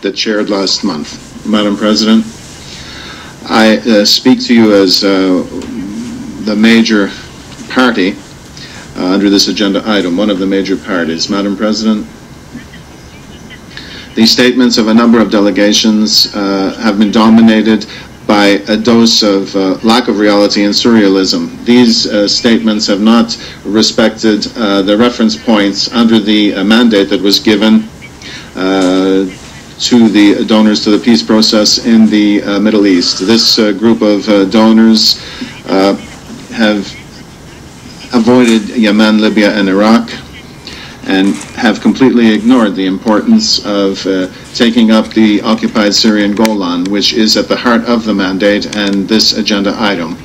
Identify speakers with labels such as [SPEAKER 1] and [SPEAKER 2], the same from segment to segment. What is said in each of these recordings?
[SPEAKER 1] that chaired last month. Madam President, I speak to you as the major party under this agenda item, one of the major parties. Madam President, the statements of a number of delegations have been dominated by a dose of lack of reality and surrealism. These statements have not respected the reference points under the mandate that was given to the donors to the peace process in the Middle East. This group of donors have avoided Yemen, Libya, and Iraq, and have completely ignored the importance of taking up the occupied Syrian Golan, which is at the heart of the mandate and this agenda item.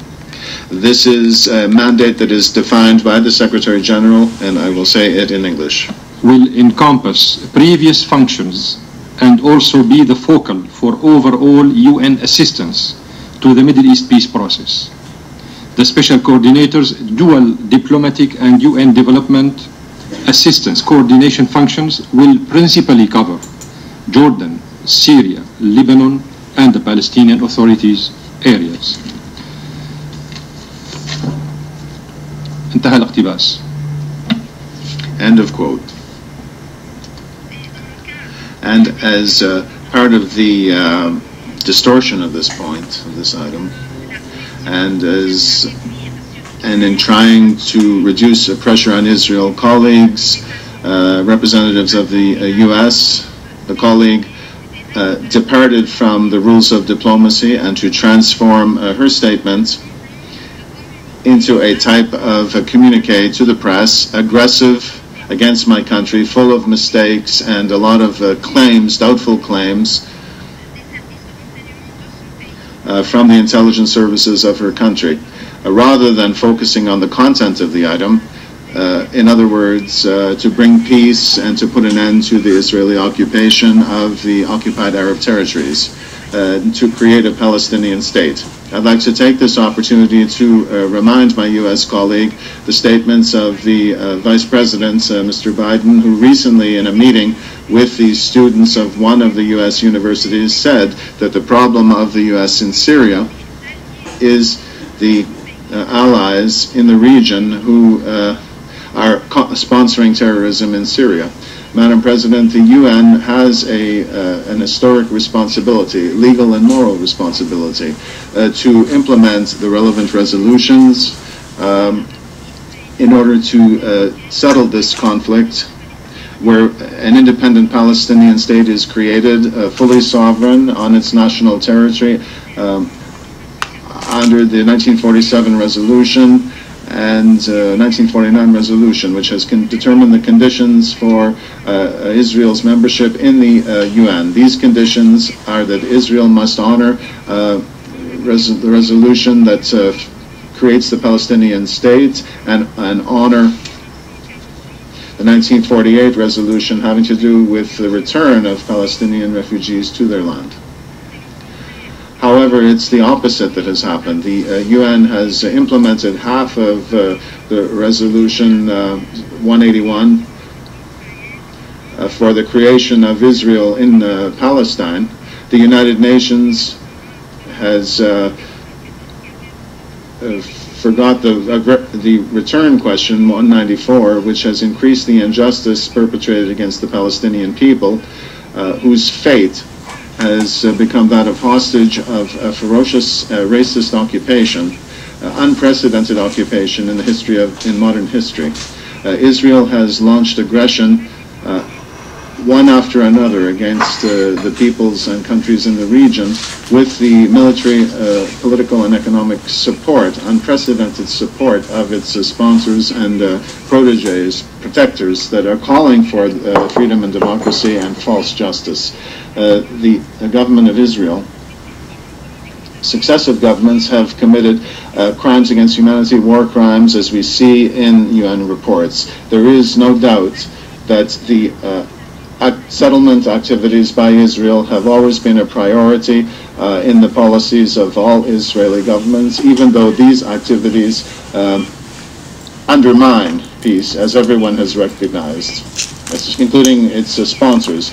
[SPEAKER 1] This is a mandate that is defined by the Secretary General, and I will say it in English.
[SPEAKER 2] Will encompass previous functions and also be the focal for overall UN assistance to the Middle East peace process. The Special Coordinator's dual diplomatic and UN development assistance coordination functions will principally cover Jordan, Syria, Lebanon, and the Palestinian Authorities areas. انتهى الاقتباس.
[SPEAKER 1] End of quote. And as part of the distortion of this point, of this item, and in trying to reduce pressure on Israel, colleagues, representatives of the U.S., the colleague departed from the rules of diplomacy and to transform her statement into a type of a communique to the press, aggressive against my country, full of mistakes and a lot of claims, doubtful claims, from the intelligence services of her country. Rather than focusing on the content of the item, in other words, to bring peace and to put an end to the Israeli occupation of the occupied Arab territories, to create a Palestinian state. I'd like to take this opportunity to remind my U.S. colleague the statements of the Vice President, Mr. Biden, who recently in a meeting with the students of one of the U.S. universities said that the problem of the U.S. in Syria is the allies in the region who are sponsoring terrorism in Syria. Madam President, the UN has an historic responsibility, legal and moral responsibility, to implement the relevant resolutions in order to settle this conflict, where an independent Palestinian state is created, fully sovereign on its national territory, under the 1947 resolution and 1949 resolution, which has determined the conditions for Israel's membership in the UN. These conditions are that Israel must honor the resolution that creates the Palestinian state and honor the 1948 resolution having to do with the return of Palestinian refugees to their land. However, it's the opposite that has happened. The UN has implemented half of the resolution 181 for the creation of Israel in Palestine. The United Nations has forgot the return question 194, which has increased the injustice perpetrated against the Palestinian people, whose fate has become that of hostage of a ferocious racist occupation, unprecedented occupation in the history in modern history. Israel has launched aggression one after another against the peoples and countries in the region with the military, political and economic support, unprecedented support of its sponsors and proteges, protectors that are calling for freedom and democracy and false justice. The government of Israel, successive governments have committed crimes against humanity, war crimes, as we see in UN reports. There is no doubt that the settlement activities by Israel have always been a priority in the policies of all Israeli governments, even though these activities undermine peace, as everyone has recognized, including its sponsors,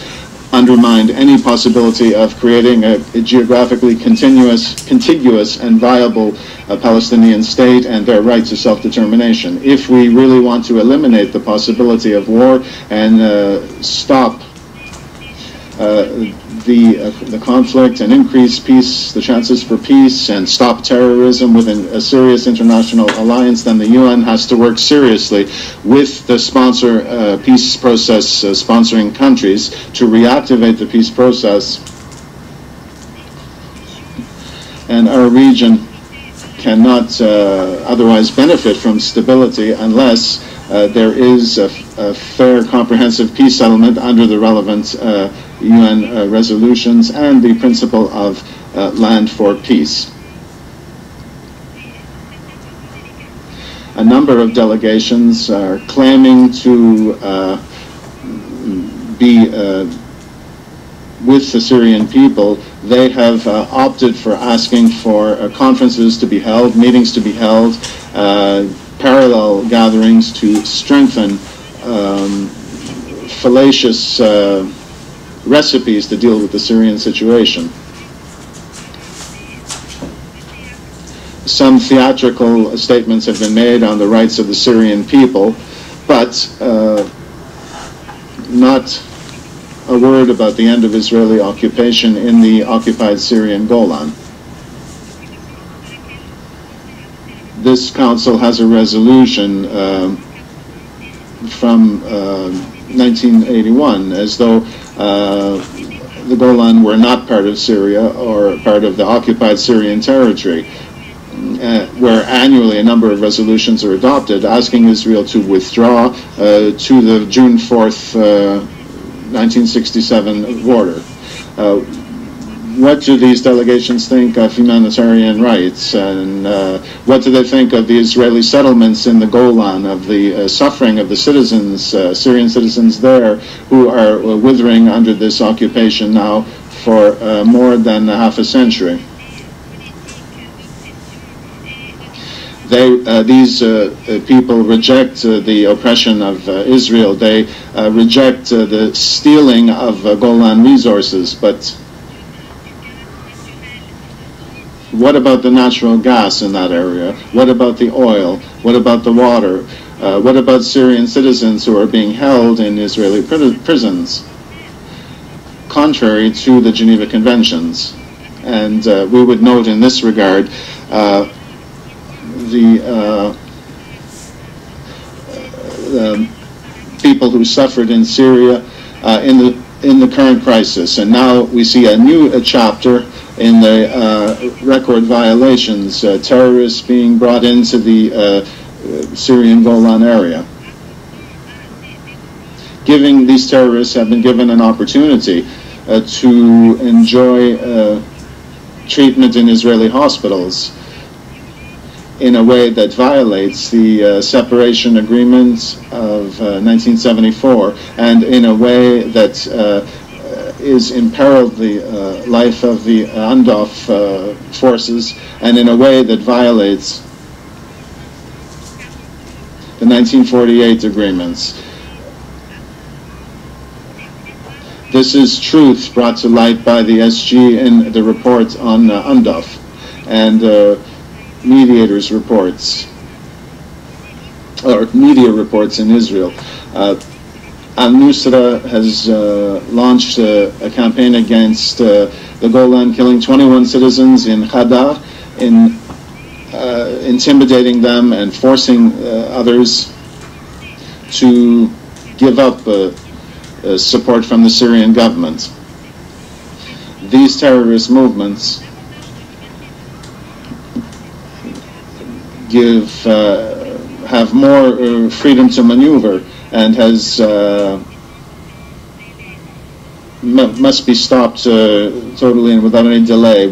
[SPEAKER 1] undermined any possibility of creating a geographically contiguous and viable Palestinian state and their right to self-determination. If we really want to eliminate the possibility of war and stop the conflict and increase peace, the chances for peace, and stop terrorism within a serious international alliance, then the UN has to work seriously with the peace process sponsoring countries to reactivate the peace process. And our region cannot otherwise benefit from stability unless there is a fair, comprehensive peace settlement under the relevant UN resolutions and the principle of land for peace. A number of delegations are claiming to be with the Syrian people. They have opted for asking for conferences to be held, meetings to be held, parallel gatherings to strengthen fallacious recipes to deal with the Syrian situation. Some theatrical statements have been made on the rights of the Syrian people, but not a word about the end of Israeli occupation in the occupied Syrian Golan. This council has a resolution from 1981, as though the Golan were not part of Syria or part of the occupied Syrian territory, where annually a number of resolutions are adopted asking Israel to withdraw to the June 4th, 1967 border. What do these delegations think of humanitarian rights, and what do they think of the Israeli settlements in the Golan, of the suffering of the citizens, Syrian citizens there, who are withering under this occupation now for more than half a century? These people reject the oppression of Israel. They reject the stealing of Golan resources, but what about the natural gas in that area? What about the oil? What about the water? What about Syrian citizens who are being held in Israeli prisons, contrary to the Geneva Conventions? And we would note in this regard the people who suffered in Syria in the current crisis, and now we see a new chapter in the record violations, terrorists being brought into the Syrian Golan area. These terrorists have been given an opportunity to enjoy treatment in Israeli hospitals in a way that violates the separation agreement of 1974, and in a way that is imperiled the life of the UNDOF forces, and in a way that violates the 1948 agreements. This is truth brought to light by the SG in the report on UNDOF and mediators' reports, or media reports in Israel. Al-Nusra has launched a campaign against the Golan, killing 21 citizens in Hadar, intimidating them and forcing others to give up support from the Syrian government. These terrorist movements have more freedom to maneuver, and must be stopped totally and without any delay.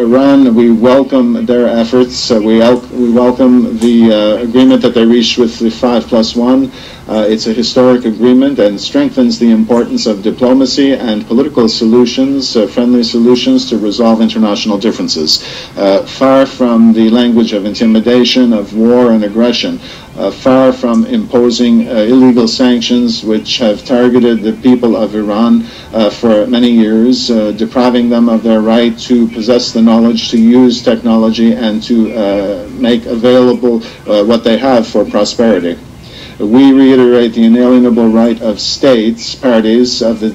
[SPEAKER 1] Iran, we welcome their efforts. We welcome the agreement that they reached with the 5+1. It's a historic agreement and strengthens the importance of diplomacy and political solutions, friendly solutions to resolve international differences. Far from the language of intimidation, of war and aggression, far from imposing illegal sanctions which have targeted the people of Iran for many years, depriving them of their right to possess the knowledge, to use technology, and to make available what they have for prosperity. We reiterate the inalienable right of states, parties of the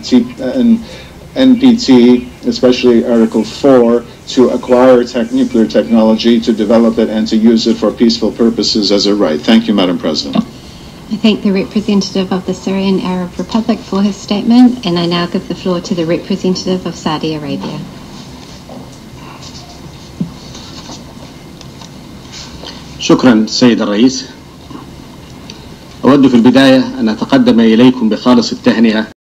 [SPEAKER 1] NPT, especially Article 4, to acquire nuclear technology, to develop it, and to use it for peaceful purposes as a right. Thank you, Madam President.
[SPEAKER 3] I thank the representative of the Syrian Arab Republic for his statement, and I now give the floor to the representative of Saudi Arabia.
[SPEAKER 4] شكرا سيد الرئيس. أود في البداية أن أتقدم إليكم بخالص التهنئة